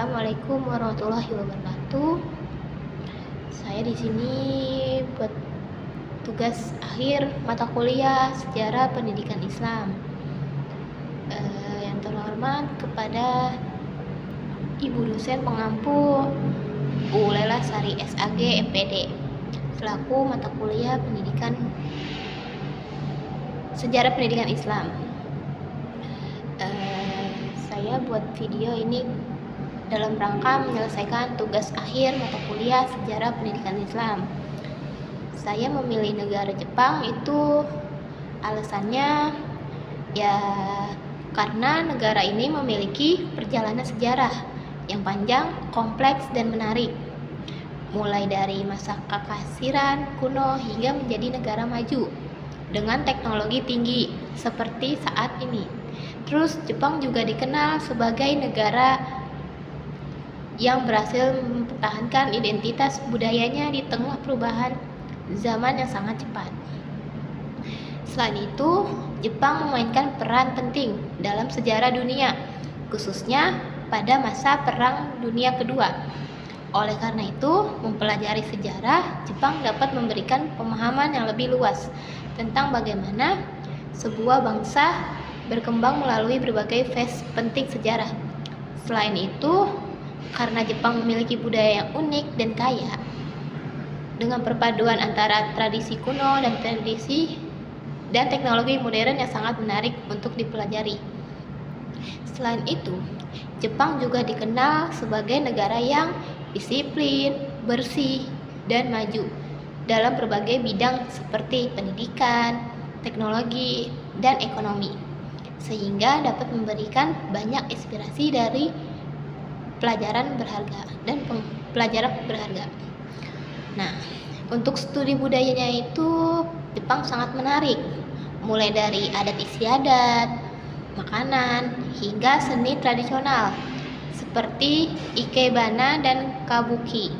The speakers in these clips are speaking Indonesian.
Assalamualaikum warahmatullahi wabarakatuh. Saya di sini buat tugas akhir mata kuliah Sejarah Pendidikan Islam. Yang terhormat kepada Ibu dosen pengampu Bu Lela Sari SAG MPD selaku mata kuliah Sejarah Pendidikan Islam. Saya buat video ini dalam rangka menyelesaikan tugas akhir mata kuliah Sejarah Pendidikan Islam. Saya memilih negara Jepang itu alasannya ya karena negara ini memiliki perjalanan sejarah yang panjang, kompleks, dan menarik. Mulai dari masa kekaisaran kuno hingga menjadi negara maju dengan teknologi tinggi seperti saat ini. Terus Jepang juga dikenal sebagai negara yang berhasil mempertahankan identitas budayanya di tengah perubahan zaman yang sangat cepat. Selain itu, Jepang memainkan peran penting dalam sejarah dunia, khususnya pada masa Perang Dunia Kedua. Oleh karena itu, mempelajari sejarah, Jepang dapat memberikan pemahaman yang lebih luas tentang bagaimana sebuah bangsa berkembang melalui berbagai fase penting sejarah. Selain itu, karena Jepang memiliki budaya yang unik dan kaya, dengan perpaduan antara tradisi kuno dan teknologi modern yang sangat menarik untuk dipelajari. Selain itu, Jepang juga dikenal sebagai negara yang disiplin, bersih, dan maju dalam berbagai bidang seperti pendidikan, teknologi, dan ekonomi, sehingga dapat memberikan banyak inspirasi dari pelajaran berharga. Nah, untuk studi budayanya itu Jepang sangat menarik, mulai dari adat istiadat, makanan, hingga seni tradisional seperti ikebana dan kabuki.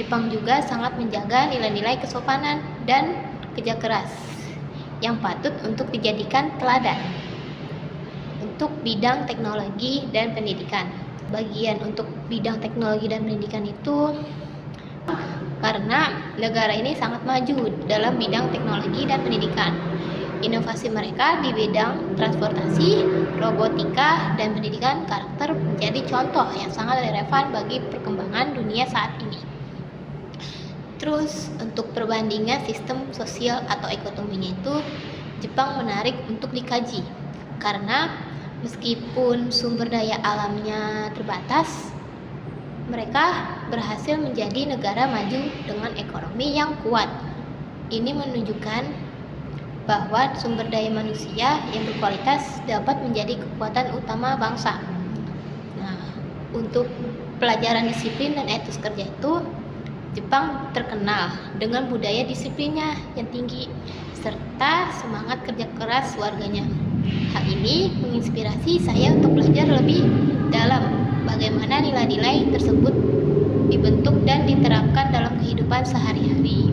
Jepang juga sangat menjaga nilai-nilai kesopanan dan kerja keras yang patut untuk dijadikan teladan untuk bidang teknologi dan pendidikan. Bagian untuk bidang teknologi dan pendidikan itu karena negara ini sangat maju dalam bidang teknologi dan pendidikan. Inovasi mereka di bidang transportasi, robotika, dan pendidikan karakter menjadi contoh yang sangat relevan bagi perkembangan dunia saat ini. Terus untuk perbandingan sistem sosial atau ekonominya itu Jepang menarik untuk dikaji karena meskipun sumber daya alamnya terbatas, mereka berhasil menjadi negara maju dengan ekonomi yang kuat. Ini menunjukkan bahwa sumber daya manusia yang berkualitas dapat menjadi kekuatan utama bangsa. Nah, untuk pelajaran disiplin dan etos kerja itu, Jepang terkenal dengan budaya disiplinnya yang tinggi serta semangat kerja keras warganya. Hal ini menginspirasi saya untuk belajar lebih dalam bagaimana nilai-nilai tersebut dibentuk dan diterapkan dalam kehidupan sehari-hari.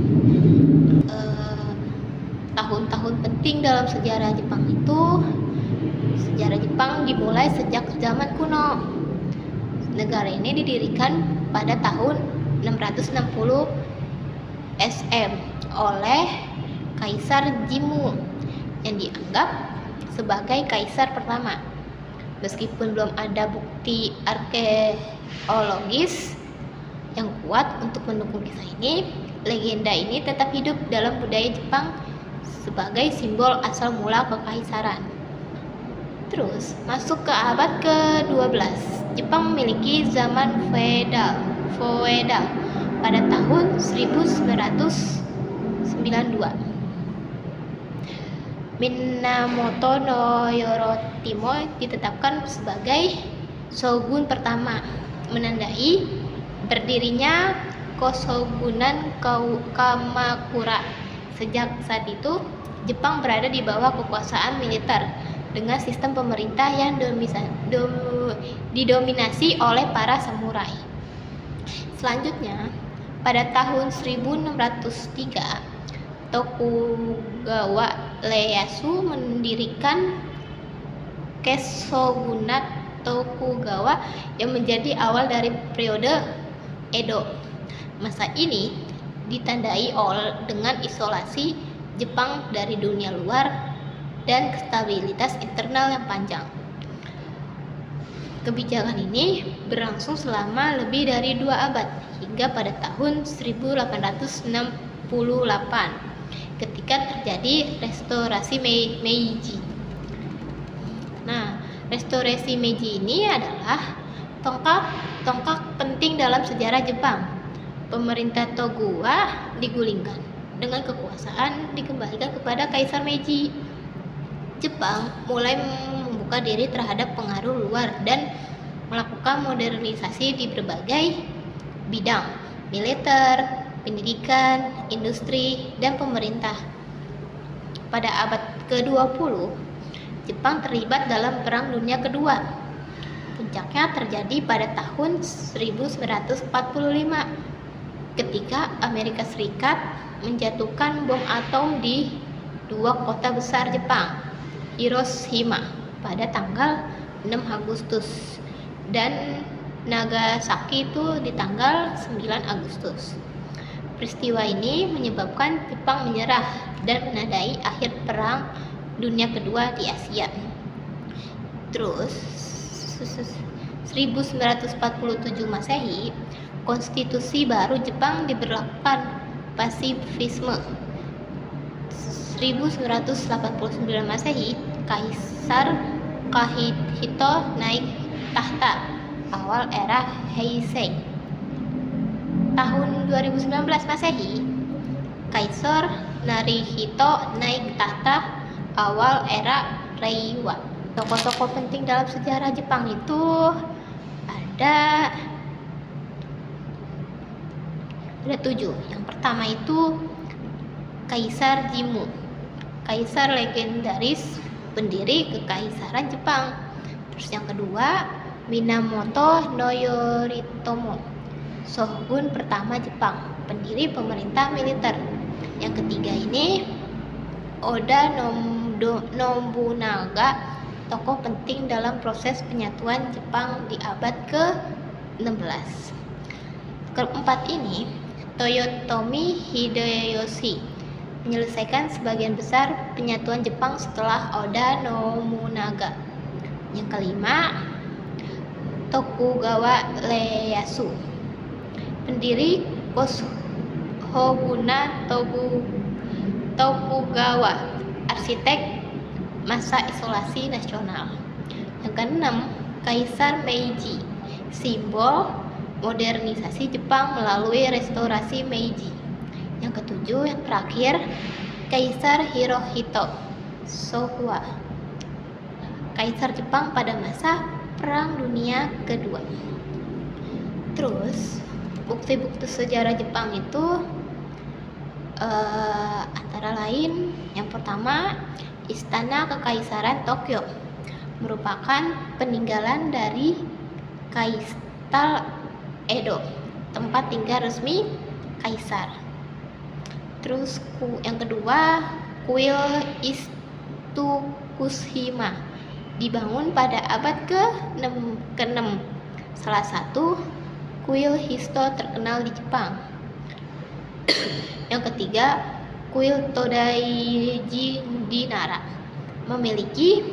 Tahun-tahun penting dalam sejarah Jepang itu, sejarah Jepang dimulai sejak zaman kuno. Negara ini didirikan pada tahun 660 SM oleh Kaisar Jimmu yang dianggap sebagai kaisar pertama. Meskipun belum ada bukti arkeologis yang kuat untuk mendukung kisah ini, legenda ini tetap hidup dalam budaya Jepang sebagai simbol asal mula kekaisaran. Terus, masuk ke abad ke-12, Jepang memiliki zaman feodal pada tahun 1992. Minamoto no Yoritomo ditetapkan sebagai shogun pertama, menandai berdirinya Koshogunan Kamakura. Sejak saat itu, Jepang berada di bawah kekuasaan militer dengan sistem pemerintah yang didominasi oleh para samurai. Selanjutnya, pada tahun 1603, Tokugawa Ieyasu mendirikan Shogunat Tokugawa yang menjadi awal dari periode Edo. Masa ini ditandai dengan isolasi Jepang dari dunia luar dan stabilitas internal yang panjang. Kebijakan ini berlangsung selama lebih dari 2 abad hingga pada tahun 1868 ketika terjadi restorasi Meiji. Nah, restorasi Meiji ini adalah tonggak penting dalam sejarah Jepang. Pemerintah Tokugawa digulingkan dengan kekuasaan dikembalikan kepada Kaisar Meiji. Jepang mulai membuka diri terhadap pengaruh luar dan melakukan modernisasi di berbagai bidang, militer, pendidikan, industri, dan pemerintah. Pada abad ke-20, Jepang terlibat dalam Perang Dunia Kedua. Puncaknya terjadi pada tahun 1945 ketika Amerika Serikat menjatuhkan bom atom di 2 kota besar Jepang, Hiroshima pada tanggal 6 Agustus dan Nagasaki itu di tanggal 9 Agustus. Peristiwa ini menyebabkan Jepang menyerah dan menandai akhir Perang Dunia Kedua di Asia. Terus 1947 Masehi, konstitusi baru Jepang diberlakukan pasifisme. 1989 Masehi, Kaisar Akihito naik tahta, awal era Heisei. Tahun 2019 Masehi, Kaisar Narihito naik tahta, awal era Reiwa. Tokoh-tokoh penting dalam sejarah Jepang itu ada 7. Yang pertama itu Kaisar Jimmu, kaisar legendaris pendiri kekaisaran Jepang. Terus yang kedua, Minamoto no Yoritomo, shogun pertama Jepang, pendiri pemerintah militer. Yang ketiga ini Oda Nobunaga, tokoh penting dalam proses penyatuan Jepang di abad ke-16. Keempat ini Toyotomi Hideyoshi, menyelesaikan sebagian besar penyatuan Jepang setelah Oda Nobunaga. Yang kelima, Tokugawa Ieyasu, pendiri Shogunate Tokugawa, arsitek masa isolasi nasional. Yang keenam, Kaisar Meiji, simbol modernisasi Jepang melalui restorasi Meiji. Yang ketujuh, yang terakhir, Kaisar Hirohito Showa, kaisar Jepang pada masa Perang Dunia Kedua. Terus, bukti-bukti sejarah Jepang itu antara lain, yang pertama, Istana Kekaisaran Tokyo, merupakan peninggalan dari Kaisar Edo, tempat tinggal resmi kaisar. Terus yang kedua, kuil Itsukushima, dibangun pada abad ke-6, salah satu kuil Histo terkenal di Jepang. Yang ketiga, kuil Todaiji di Nara, memiliki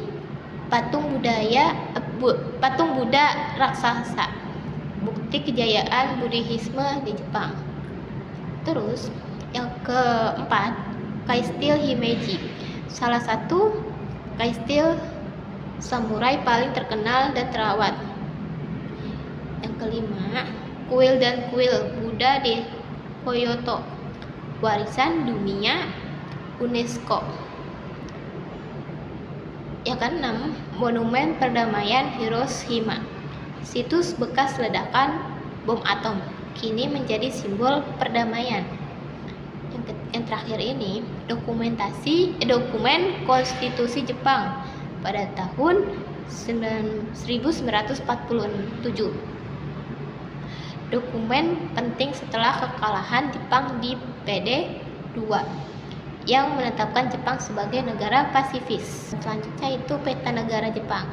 patung Buddha raksasa, bukti kejayaan Buddhisme di Jepang. Terus yang keempat, Kastil Himeji, salah satu kastil samurai paling terkenal dan terawat. Yang kelima, kuil Buddha di Kyoto, warisan dunia UNESCO. Yang keenam, Monumen Perdamaian Hiroshima, situs bekas ledakan bom atom, kini menjadi simbol perdamaian. Yang terakhir ini, dokumen konstitusi Jepang pada tahun 1947. Dokumen penting setelah kekalahan Jepang di PD2 yang menetapkan Jepang sebagai negara pasifis. Selanjutnya itu peta negara Jepang.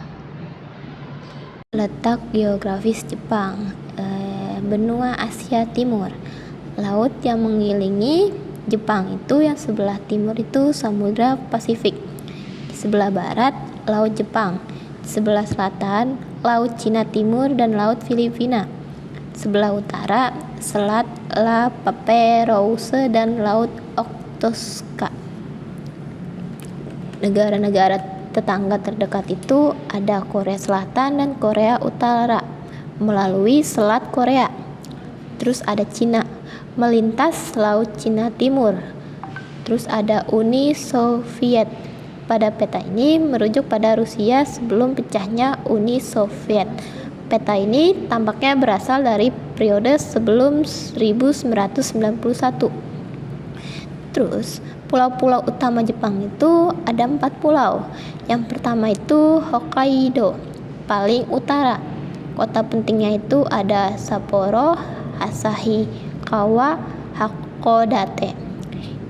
Letak geografis Jepang, benua Asia Timur. Laut yang mengelilingi Jepang itu yang sebelah timur itu Samudra Pasifik. Di sebelah barat Laut Jepang. Di sebelah selatan Laut Cina Timur dan Laut Filipina. Sebelah utara Selat La Perouse dan Laut Okhotska. Negara-negara tetangga terdekat itu ada Korea Selatan dan Korea Utara melalui Selat Korea. Terus ada Cina melintas Laut Cina Timur. Terus ada Uni Soviet. Pada peta ini merujuk pada Rusia sebelum pecahnya Uni Soviet. Peta ini tampaknya berasal dari periode sebelum 1991. Terus pulau-pulau utama Jepang itu ada 4 pulau. Yang pertama itu Hokkaido, paling utara. Kota pentingnya itu ada Sapporo, Asahikawa, Hakodate.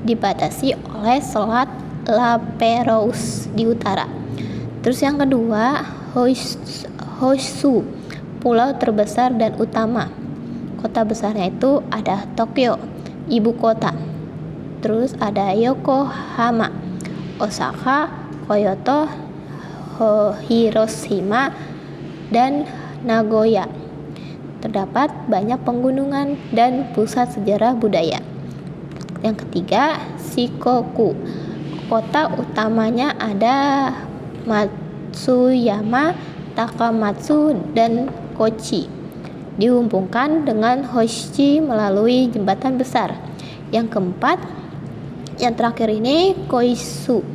Dibatasi oleh Selat La Perouse di utara. Terus yang kedua Honshu, pulau terbesar dan utama. Kota besarnya itu ada Tokyo, ibu kota. Terus ada Yokohama, Osaka, Kyoto, Hiroshima, dan Nagoya. Terdapat banyak pegunungan dan pusat sejarah budaya. Yang ketiga, Shikoku. Kota utamanya ada Matsuyama, Takamatsu, dan Kochi. Dihubungkan dengan Hoshi melalui jembatan besar. Yang keempat, yang terakhir ini Koizu.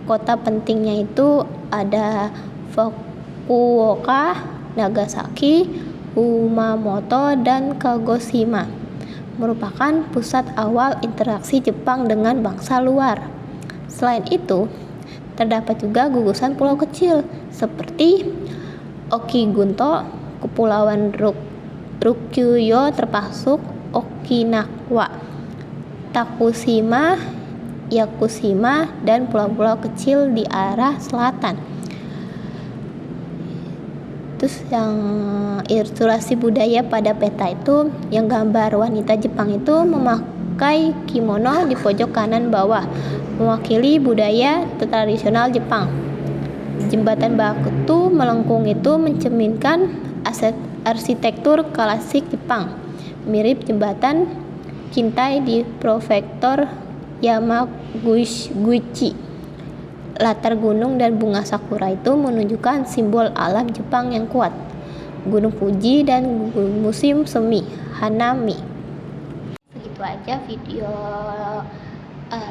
Kota pentingnya itu ada Fukuoka, Nagasaki, Kumamoto, dan Kagoshima. Merupakan pusat awal interaksi Jepang dengan bangsa luar. Selain itu, terdapat juga gugusan pulau kecil seperti Okigunto, Kepulauan Ryukyu termasuk Okinawa, Takushima, Yakushima, dan pulau-pulau kecil di arah selatan. Terus yang ilustrasi budaya pada peta itu, yang gambar wanita Jepang itu memakai kimono di pojok kanan bawah, mewakili budaya tradisional Jepang. Jembatan batu melengkung itu mencerminkan arsitektur klasik Jepang, mirip jembatan Kintai di Prefektur Yamaguchi. Latar gunung dan bunga sakura itu menunjukkan simbol alam Jepang yang kuat. Gunung Fuji dan musim semi Hanami. Begitu aja video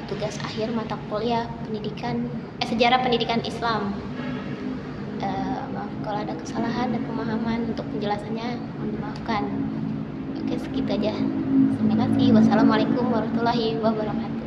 tugas akhir mata kuliah sejarah pendidikan Islam. Maaf kalau ada kesalahan dan pemahaman, untuk penjelasannya mohon dimaafkan. Oke, segitu aja. Terima kasih. Wassalamualaikum warahmatullahi wabarakatuh.